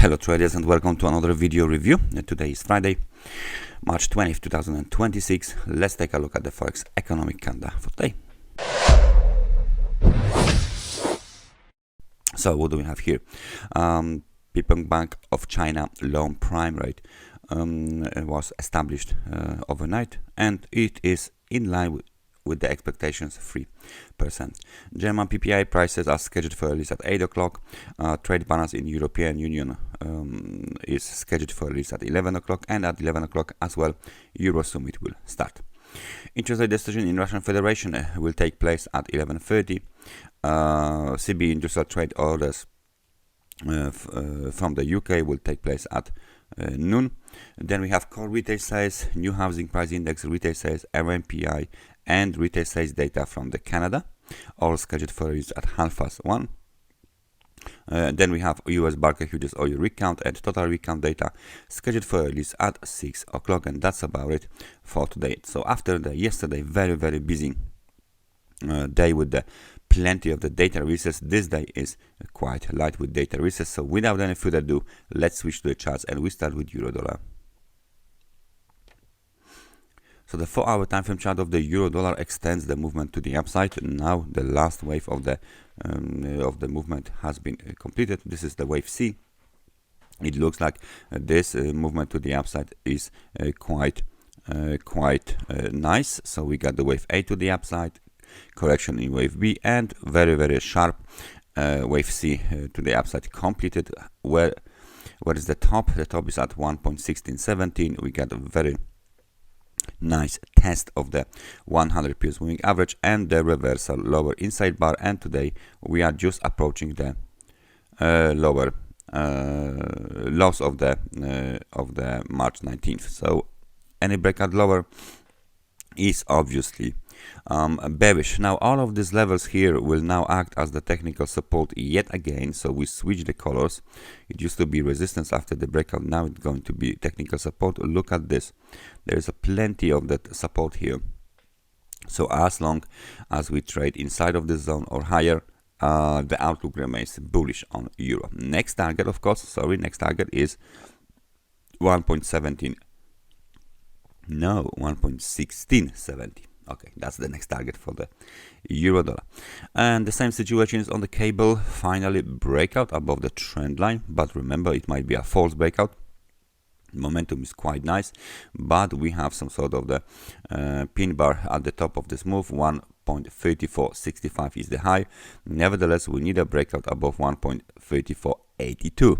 Hello traders, and welcome to another video review. Today is Friday, March 20th, 2026. Let's take a look at the Forex economic calendar for today. So what do we have here? People Bank of China loan prime rate was established overnight, and it is in line with the expectations, 3%. German PPI prices are scheduled for release at 8 o'clock. Trade balance in European Union is scheduled for release at 11 o'clock, and at 11 o'clock as well, Euro Summit will start. Interest rate decision in Russian Federation will take place at 11:30. CB industrial trade orders from the UK will take place at noon. Then we have core retail sales, new housing price index, retail sales, RMPI, and retail sales data from the Canada, all scheduled for release at 1:30. Then we have US Barker Hughes oil rig count and total rig count data scheduled for release at 6 o'clock, and that's about it for today. So after the yesterday very busy day with the plenty of the data releases, this day is quite light with data releases. So without any further ado, let's switch to the charts, and we start with euro dollar. So the 4-hour time frame chart of the euro dollar extends the movement to the upside. Now the last wave of the movement has been completed. This is the wave C. It looks like this movement to the upside is quite nice. So we got the wave A to the upside, correction in wave B, and very sharp wave C to the upside completed. Where is the top? The top is at 1.1617. We got a very nice test of the 100 periods moving average and the reversal lower inside bar, and today we are just approaching the lower lows of the March 19th. So any breakout lower is obviously bearish. Now all of these levels here will now act as the technical support yet again. So we switch the colors. It used to be resistance after the breakout, now it's going to be technical support. Look at this, there is a plenty of that support here. So as long as we trade inside of this zone or higher, the outlook remains bullish on euro. Next target, of course, next target is 1.1670. Okay, that's the next target for the euro dollar. And the same situation is on the cable. Finally breakout above the trend line, but remember, it might be a false breakout. Momentum is quite nice, but we have some sort of the pin bar at the top of this move. 1.3465 is the high. Nevertheless, we need a breakout above 1.3482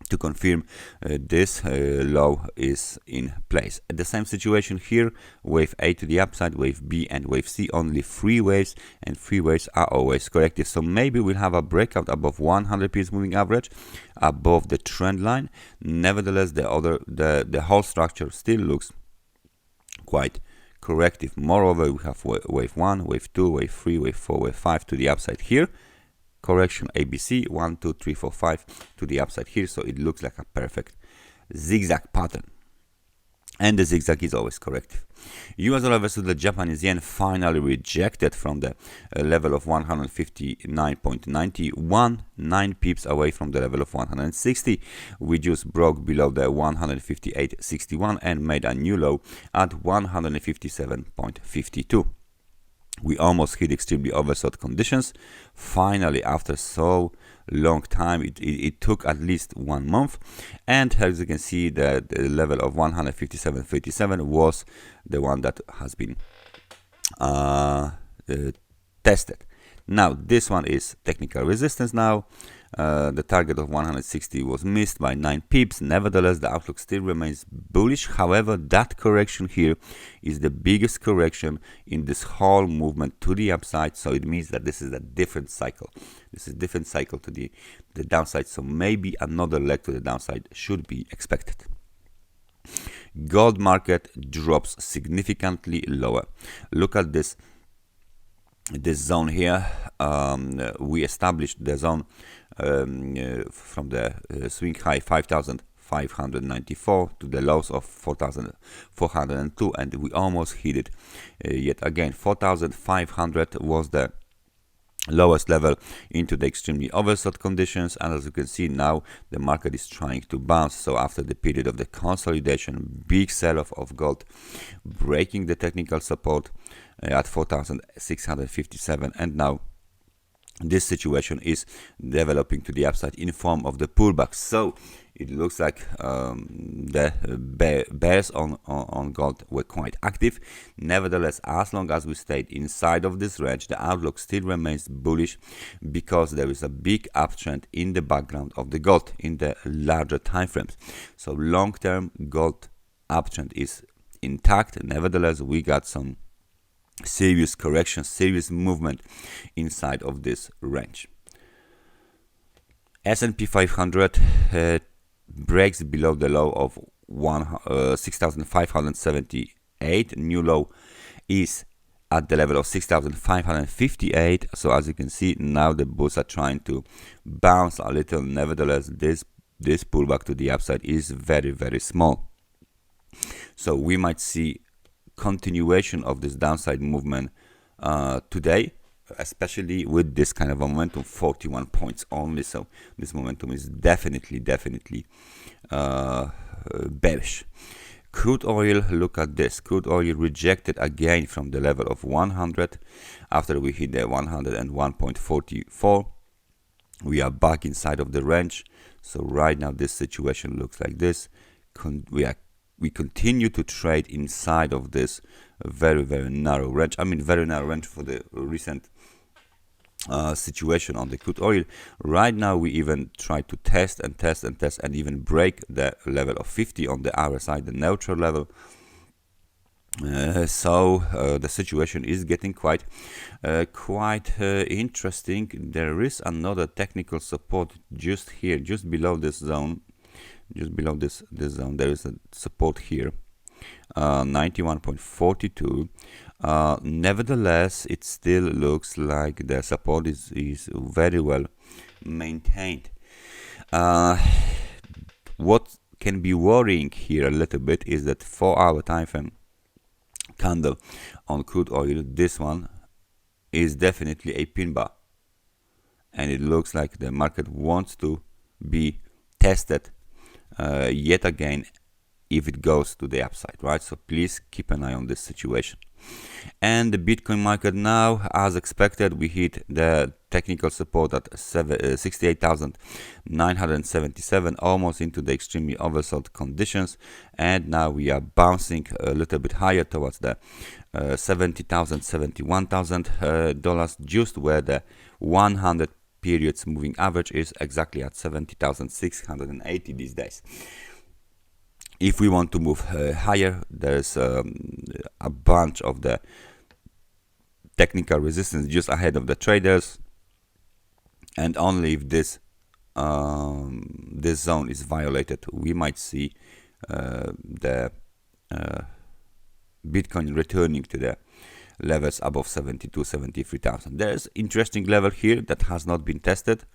to confirm this low is in place. The same situation here, wave A to the upside, wave B and wave C, only 3 waves, and 3 waves are always corrective. So maybe we'll have a breakout above 100 periods moving average, above the trend line. Nevertheless, the whole structure still looks quite corrective. Moreover, we have wave 1, wave 2, wave 3, wave 4, wave 5 to the upside here. Correction ABC 1, 2, 3, 4, 5 to the upside here. So it looks like a perfect zigzag pattern, and the zigzag is always corrective. US dollar versus the Japanese yen finally rejected from the level of 159.91, 9 pips away from the level of 160. We just broke below the 158.61 and made a new low at 157.52. We almost hit extremely oversold conditions. Finally, after so long time, it took at least 1 month, and as you can see, the level of 157.37 was the one that has been tested. Now this one is technical resistance. Now the target of 160 was missed by 9 pips. Nevertheless, the outlook still remains bullish. However, that correction here is the biggest correction in this whole movement to the upside. So it means that this is a different cycle. This is a different cycle to the downside. So maybe another leg to the downside should be expected. Gold market drops significantly lower. Look at this zone here. We established the zone from the swing high 5,594 to the lows of 4,402, and we almost hit it yet again. 4,500 was the lowest level into the extremely oversold conditions, and as you can see now the market is trying to bounce. So after the period of the consolidation, big sell-off of gold, breaking the technical support at 4,657, and now this situation is developing to the upside in form of the pullback. So it looks like the bears on gold were quite active. Nevertheless, as long as we stayed inside of this range, the outlook still remains bullish, because there is a big uptrend in the background of the gold in the larger time frames. So long-term gold uptrend is intact. Nevertheless, we got some serious correction, serious movement inside of this range. SP500 breaks below the low of 6,578. New low is at the level of 6,558. So as you can see, now the bulls are trying to bounce a little. Nevertheless, this pullback to the upside is very, very small. So we might see continuation of this downside movement today, especially with this kind of momentum, 41 points only. So this momentum is definitely bearish. Crude oil, look at this. Crude oil rejected again from the level of 100 after we hit the 101.44. We are back inside of the range. So right now this situation looks like this. We continue to trade inside of this very, very narrow range. I mean, very narrow range for the recent situation on the crude oil. Right now, we even try to test and even break the level of 50 on the RSI, the neutral level. So the situation is getting quite interesting. There is another technical support just here, just below this zone. Just below this zone, there is a support here, 91.42. Nevertheless, it still looks like the support is very well maintained. What can be worrying here a little bit is that 4-hour time frame candle on crude oil, this one is definitely a pin bar, and it looks like the market wants to be tested yet again if it goes to the upside, right? So please keep an eye on this situation. And the Bitcoin market now, as expected, we hit the technical support at 68,977, almost into the extremely oversold conditions, and now we are bouncing a little bit higher towards the $70,000, $71,000, just where the 100 periods moving average is exactly at 70,680 these days. If we want to move higher, there's a bunch of the technical resistance just ahead of the traders, and only if this zone is violated, we might see the Bitcoin returning to the levels above 73,000. There's interesting level here that has not been tested,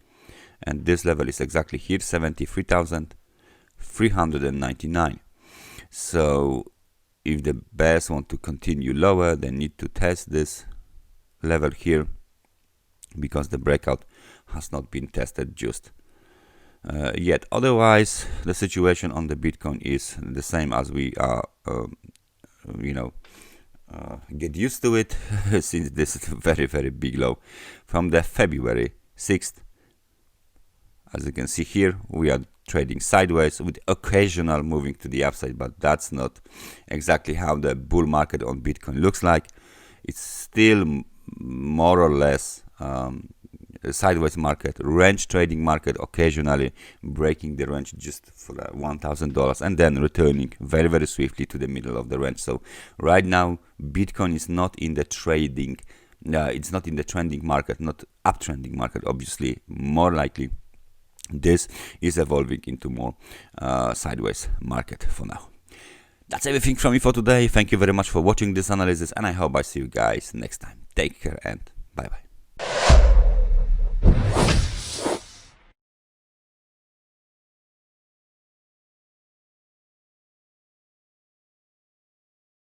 and this level is exactly here, 73,399. So if the bears want to continue lower, they need to test this level here, because the breakout has not been tested just yet. Otherwise, the situation on the Bitcoin is the same as we are get used to it since this is a very, very big low from the February 6th. As you can see here, we are trading sideways with occasional moving to the upside, but that's not exactly how the bull market on Bitcoin looks like. It's still more or less a sideways market, range trading market, occasionally breaking the range just for $1,000 and then returning very, very swiftly to the middle of the range. So right now Bitcoin is not in the trading, it's not in the trending market, not uptrending market. Obviously, more likely this is evolving into more sideways market for now. That's everything from me for today. Thank you very much for watching this analysis, and I hope I see you guys next time. Take care and bye bye.